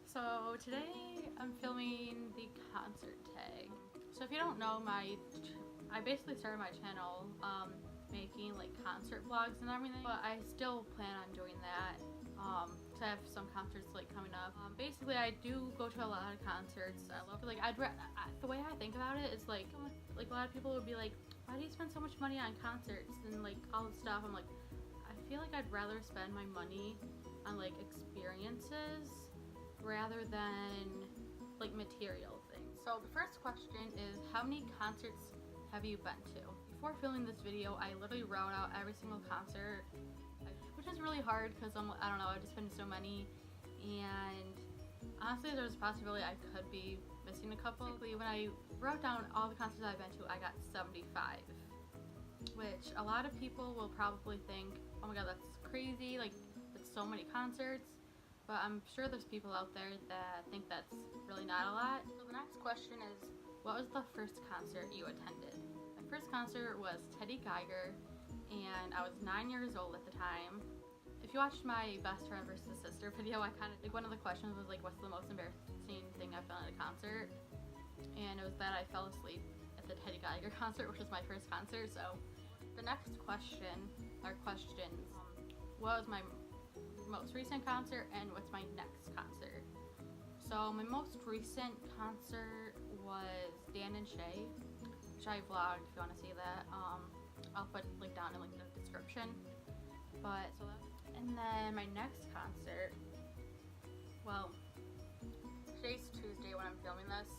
So today I'm filming the concert tag. So if you don't know, I basically started my channel making like concert vlogs and everything, but I still plan on doing that because I have some concerts like coming up. Basically, I do go to a lot of concerts. I love like the way I think about it is like a lot of people would be like, why do you spend so much money on concerts and like all this stuff? I'm like, I feel like I'd rather spend my money on like experiences rather than like material things. So the first question is, how many concerts have you been to? Before filming this video, I literally wrote out every single concert, which is really hard because I don't know, I've just been to so many, and honestly there's a possibility I could be missing a couple. Basically, when I wrote down all the concerts I've been to, I got 75, which a lot of people will probably think, oh my god, that's crazy, like it's so many concerts. But I'm sure there's people out there that think that's really not a lot. So the next question is, what was the first concert you attended? My first concert was Teddy Geiger, and I was 9 years old at the time. If you watched my best friend versus sister video, I kind of, like one of the questions was like, what's the most embarrassing thing I've done at a concert? And it was that I fell asleep at the Teddy Geiger concert, which was my first concert. So the next question, or questions, what was my most recent concert and what's my next concert? So my most recent concert was Dan and Shay, which I vlogged if you want to see that. I'll put link down in like the description. But so that, and then my next concert, well, today's Tuesday when I'm filming this.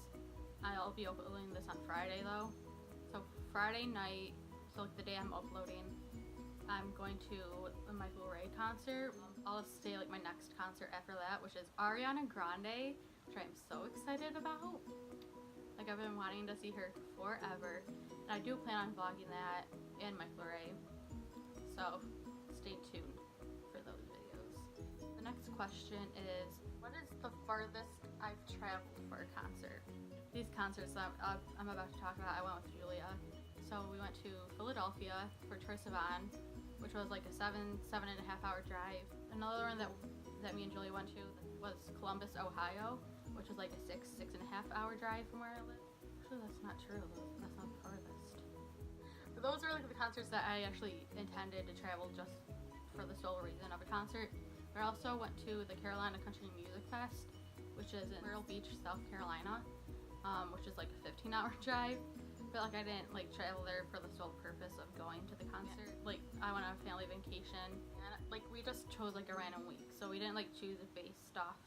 I'll be uploading this on Friday though. So Friday night, so like the day I'm uploading, I'm going to the Michael Ray concert. I'll stay like my next concert after that, which is Ariana Grande, which I'm so excited about. Like I've been wanting to see her forever, and I do plan on vlogging that and Michael Ray. So stay tuned for those videos. The next question is, what is the farthest I've traveled for a concert? These concerts that I'm about to talk about, I went with Julia. So we went to Philadelphia for Troye Sivan, which was like a 7.5 hour drive. Another one that me and Julia went to was Columbus, Ohio, which was like a 6.5 hour drive from where I live. Actually, that's not true though. That's not the farthest. But those are like the concerts that I actually intended to travel just for the sole reason of a concert. But I also went to the Carolina Country Music Fest, which is in Myrtle Beach, South Carolina, which is like a 15-hour drive. But like I didn't like travel there for the sole purpose of going to the concert. Like I went on a family vacation, and like we just chose like a random week, so we didn't like choose it based off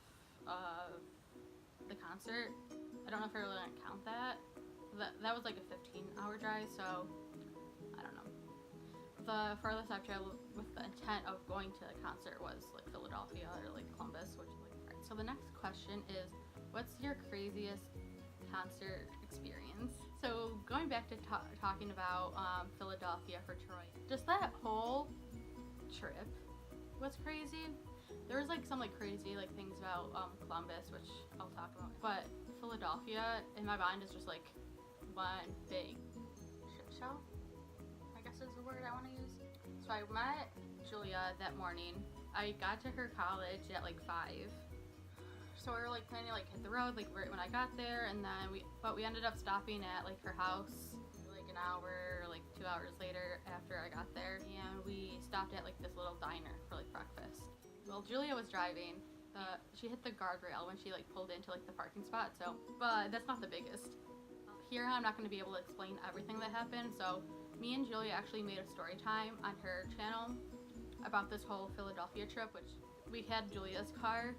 of the concert. I don't know if I really want to count that. That was like a 15-hour drive, so I don't know. The farthest I've traveled with the intent of going to the concert was like Philadelphia or like Columbus, which is like. Right. So the next question is, what's your craziest concert experience? So going back to talking about Philadelphia for Troye, just that whole trip was crazy. There was like some like crazy like things about Columbus, which I'll talk about, but Philadelphia in my mind is just like one big shit show, I guess is the word I want to use. So I met Julia that morning. I got to her college at like 5. So we were like planning to like hit the road like right when I got there, and then we ended up stopping at like her house like an hour or like 2 hours later after I got there, and we stopped at like this little diner for like breakfast. Well, Julia was driving. She hit the guardrail when she like pulled into like the parking spot. So, but that's not the biggest. Here I'm not going to be able to explain everything that happened. So me and Julia actually made a story time on her channel about this whole Philadelphia trip, which we had Julia's car,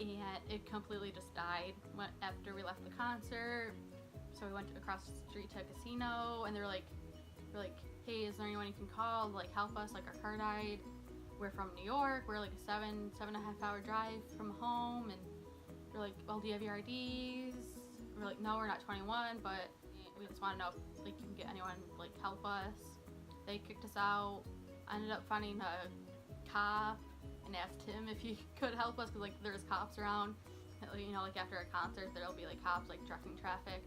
and it completely just died after we left the concert. So we went across the street to a casino, and we're like, hey, is there anyone you can call to like help us? Like our car died. We're from New York. We're like a 7.5 hour drive from home, and we're like, well, do you have your IDs? We're like, no, we're not 21, but we just want to know if like you can get anyone to like help us. They kicked us out. I ended up finding a cop and asked him if he could help us because like there's cops around. You know, like after a concert there'll be like cops like directing traffic.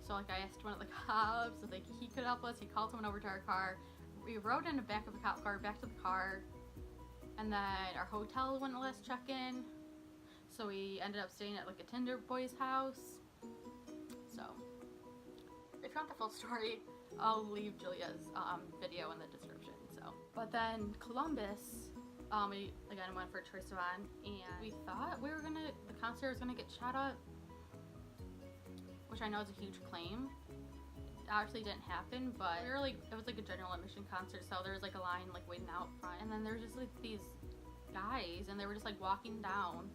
So like I asked one of the cops if like he could help us. He called someone over to our car. We rode in the back of the cop car back to the car, and then our hotel wouldn't let us check in. so we ended up staying at like a Tinder boy's house. So if you want the full story, I'll leave Julia's video in the description. So, but then Columbus, we again went for Troye Sivan, and we thought the concert was gonna get shot up, which I know is a huge claim. It actually didn't happen, but we were like, it was like a general admission concert, so there was like a line like waiting out front, and then there was just like these guys, and they were just like walking down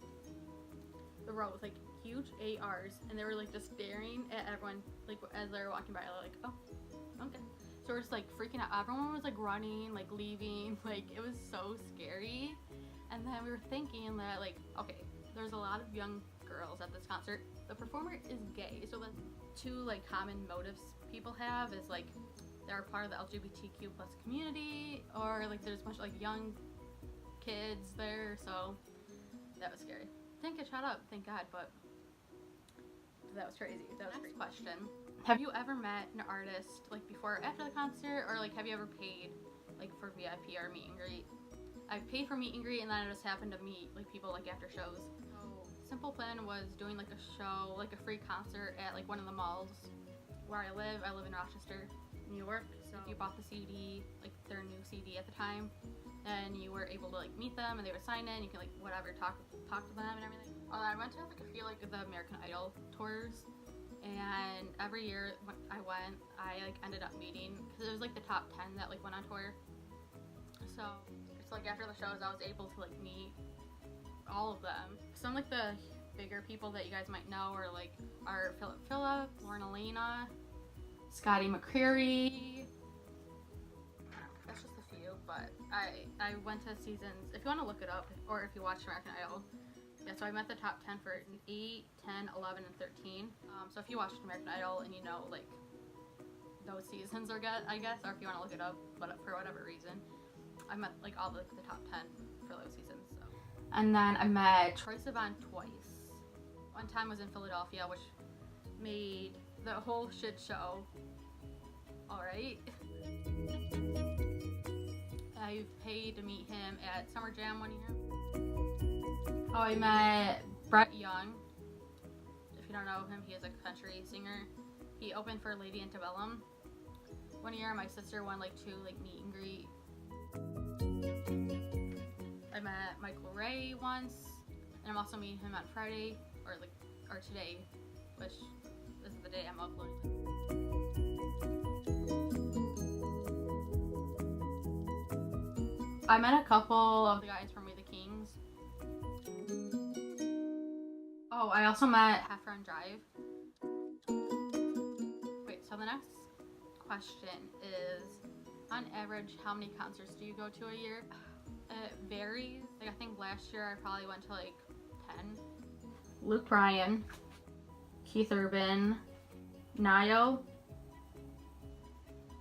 the road with like huge ARs, and they were like just staring at everyone like as they were walking by, like, oh, okay. So we're just like freaking out. Everyone was like running, like leaving, like it was so scary. And then we were thinking that like, okay, there's a lot of young girls at this concert. The performer is gay, so the two like common motives people have is like they're part of the LGBTQ plus community, or like there's a bunch of like young kids there. So that was scary. Didn't get shot up, thank God, but that was crazy. That was a great question. Have you ever met an artist like before or after the concert, or like have you ever paid like for VIP or meet and greet? I've paid for meet and greet, and then I just happened to meet like people like after shows. So Simple Plan was doing like a show, like a free concert at like one of the malls where I live. I live in Rochester, New York. So if you bought the CD, like their new CD at the time, then you were able to like meet them, and they would sign in. You can like whatever talk to them and everything. I went to like a few like the American Idol tours, and every year when I went, I like ended up meeting, because it was like the top 10 that like went on tour. So it's like after the shows, I was able to like meet all of them. Some like the bigger people that you guys might know are like Philip Phillips, Lauren Elena, Scotty McCreery. That's just a few, but I went to seasons, if you want to look it up, or if you watch American Idol. Yeah, so I met the top 10 for 8, 10, 11, and 13. So if you watched American Idol and you know like those seasons are good, I guess, or if you want to look it up, but for whatever reason, I met like all the top 10 for those seasons. So. And then I met Troye Sivan twice. One time was in Philadelphia, which made the whole shit show alright. I've paid to meet him at Summer Jam one year. Oh, I met Brett Young. If you don't know him, he is a country singer. He opened for Lady Antebellum. One year, my sister won like 2 like meet and greet. I met Michael Ray once, and I'm also meeting him on Friday, or today, which this is the day I'm uploading. I met a couple of the guys from We the Kings. Oh, I also met Heffron Drive. Wait, so the next question is, on average, how many concerts do you go to a year? It varies. Like I think last year I probably went to like 10. Luke Bryan, Keith Urban, Niall,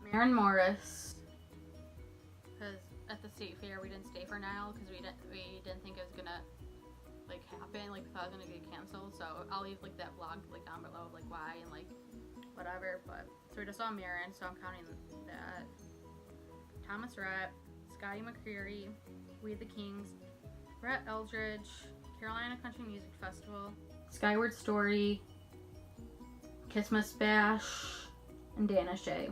Maren Morris. Because at the state fair we didn't stay for Niall because we didn't think it was gonna like happen, like we thought it was gonna get canceled. So I'll leave like that vlog like down below of like why and like whatever. But so we just saw Maren, so I'm counting that. Thomas Rhett, Scotty McCreery, We the Kings, Brett Eldridge, Carolina Country Music Festival, Skyward Story, Christmas Bash, and Dana Shay.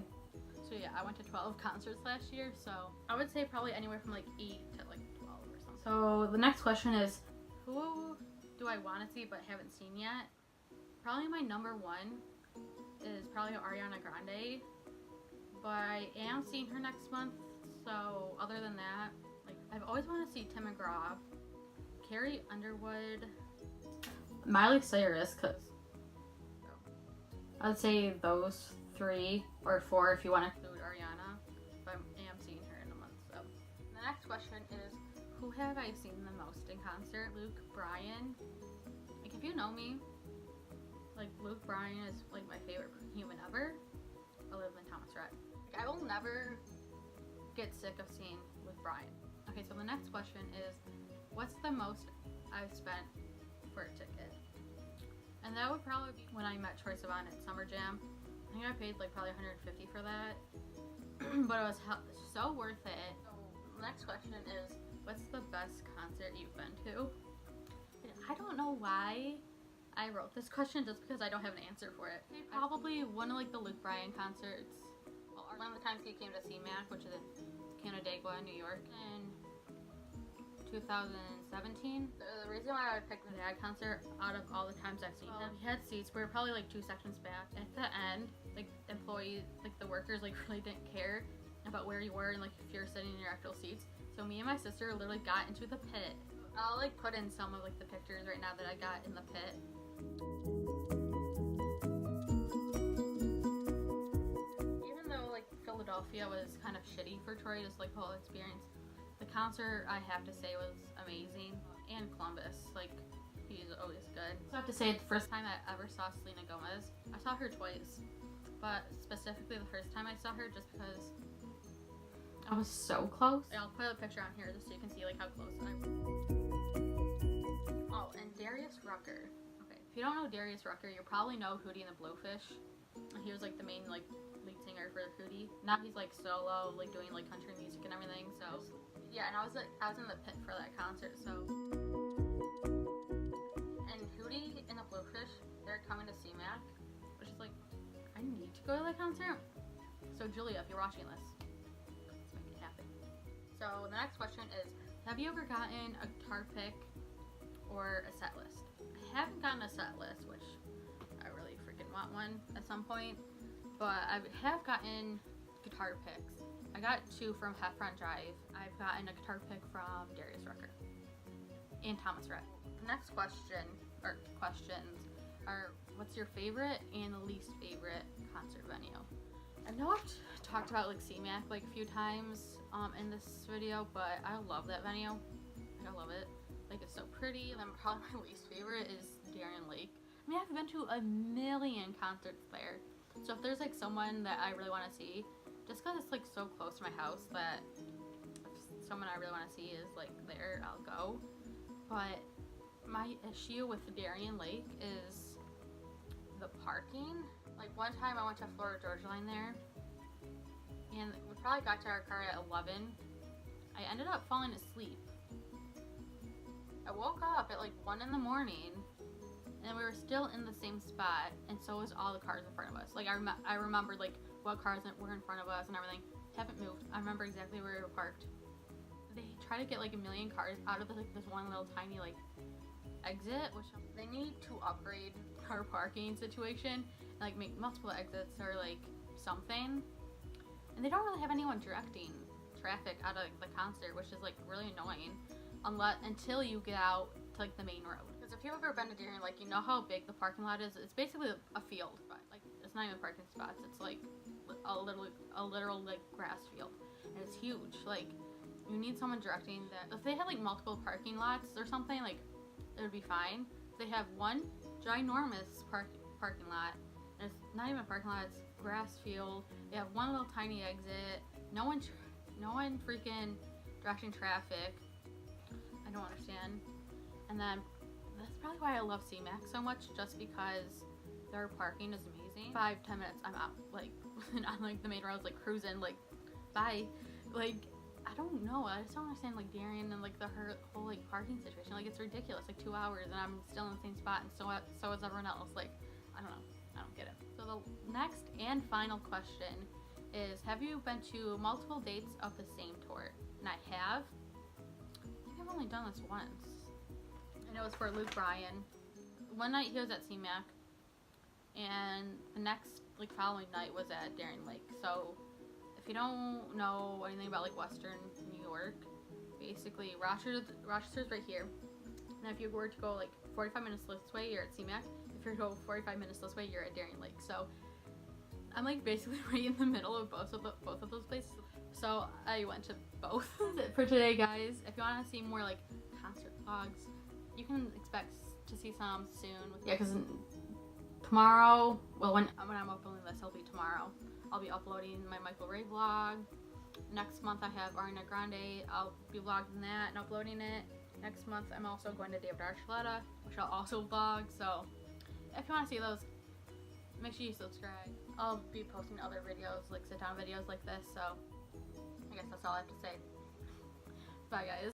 So yeah, I went to 12 concerts last year, so I would say probably anywhere from like 8 to like 12 or something. So the next question is, who do I want to see but haven't seen yet? Probably my number one is probably Ariana Grande, but I am seeing her next month. So other than that, like I've always wanted to see Tim McGraw, Carrie Underwood, Miley Cyrus, cause I'd say those 3 or 4 if you want to include Ariana, but I am seeing her in a month. So the next question is, who have I seen the most in concert? Luke Bryan. Like if you know me, like Luke Bryan is like my favorite human ever, other than Thomas Rhett. Like, I will never get sick of seeing Luke Bryan. Okay, so the next question is, what's the most I've spent for a ticket? And that would probably be when I met Troye Sivan at Summer Jam. I think I paid like probably $150 for that, but it was so worth it. So the next question is, what's the best concert you've been to? I don't know why I wrote this question, just because I don't have an answer for it. Probably one of like the Luke Bryan concerts. Well, one of the times he came to CMAC, which is in Canandaigua, New York, in 2017. The reason why I picked the dad concert out of all the times I've seen him, he had seats. We were probably like 2 sections back. At the end, like employees, like the workers, like really didn't care about where you were and like if you're sitting in your actual seats. So me and my sister literally got into the pit. I'll like put in some of like the pictures right now that I got in the pit. Even though like Philadelphia was kind of shitty for Troy, just like the whole experience, the concert I have to say was amazing. And Columbus, like he's always good. So I have to say the first time I ever saw Selena Gomez, I saw her twice, but specifically the first time I saw her just because I was so close. I'll put a picture on here just so you can see like how close I was. Oh, and Darius Rucker. Okay, if you don't know Darius Rucker, you probably know Hootie and the Blowfish. He was like the main like lead singer for Hootie. Now he's like solo, like doing like country music and everything. So yeah, and I was in the pit for that concert. So and Hootie and the Blowfish, they're coming to CMAC, which is like I need to go to that concert. So Julia, if you're watching this, let's make it happen. So the next question is, have you ever gotten a guitar pick or a set list? I haven't gotten a set list, which I really freaking want one at some point, but I have gotten guitar picks. I got 2 from Heffron Drive. I've gotten a guitar pick from Darius Rucker and Thomas Rhett. The next question, or questions, are what's your favorite and least favorite concert venue? I know I've talked about like CMAC like a few times in this video, but I love that venue. I love it. Like it's so pretty. And then probably my least favorite is Darien Lake. I mean, I've been to a million concerts there. So if there's like someone that I really want to see, just because it's like so close to my house that if someone I really want to see is like there, I'll go. But my issue with Darien Lake is the parking. Like one time I went to Florida Georgia Line there, and we probably got to our car at 11. I ended up falling asleep. I woke up at like 1 in the morning, and we were still in the same spot, and so was all the cars in front of us. Like I remembered like what cars were in front of us and everything. Haven't moved. I remember exactly where we were parked. They try to get like a million cars out of like this one little tiny like exit, which they need to upgrade our parking situation and like make multiple exits or like something. And they don't really have anyone directing traffic out of the concert, which is like really annoying until you get out to like the main road. Because if you've ever been to Darien, like you know how big the parking lot is. It's basically a field, but like it's not even parking spots. It's like a literal like grass field, and it's huge. Like you need someone directing that. If they had like multiple parking lots or something, like it would be fine. They have one ginormous parking lot, and it's not even a parking lot. It's grass field. They have one little tiny exit. No one freaking directing traffic. I don't understand. And then that's probably why I love CMAC so much, just because their parking is amazing. 5-10 minutes, I'm out. Like on like the main roads, like cruising, like bye. Like I don't know. I just don't understand like Darien and like the whole like parking situation. Like it's ridiculous. Like 2 hours and I'm still in the same spot, and so is everyone else. Like I don't know. I don't get it. So the next and final question is, have you been to multiple dates of the same tour? And I have. I think I've only done this once. And it was for Luke Bryan. One night he was at CMAC, and the next like following night was at Darien Lake. So if you don't know anything about like Western New York, basically Rochester's right here. And if you were to go like 45 minutes this way, you're at CMAC. If you go 45 minutes this way, you're at Darien Lake. So I'm like basically right in the middle of both of those places. So I went to both. That's it for today, guys. If you want to see more like concert vlogs, you can expect to see some soon. Yeah, because tomorrow, well, when I'm uploading this, it'll be tomorrow. I'll be uploading my Michael Ray vlog. Next month I have Ariana Grande. I'll be vlogging that and uploading it. Next month I'm also going to David Archuleta, which I'll also vlog. So if you want to see those, make sure you subscribe. I'll be posting other videos, like sit down videos like this. So I guess that's all I have to say. Bye, guys.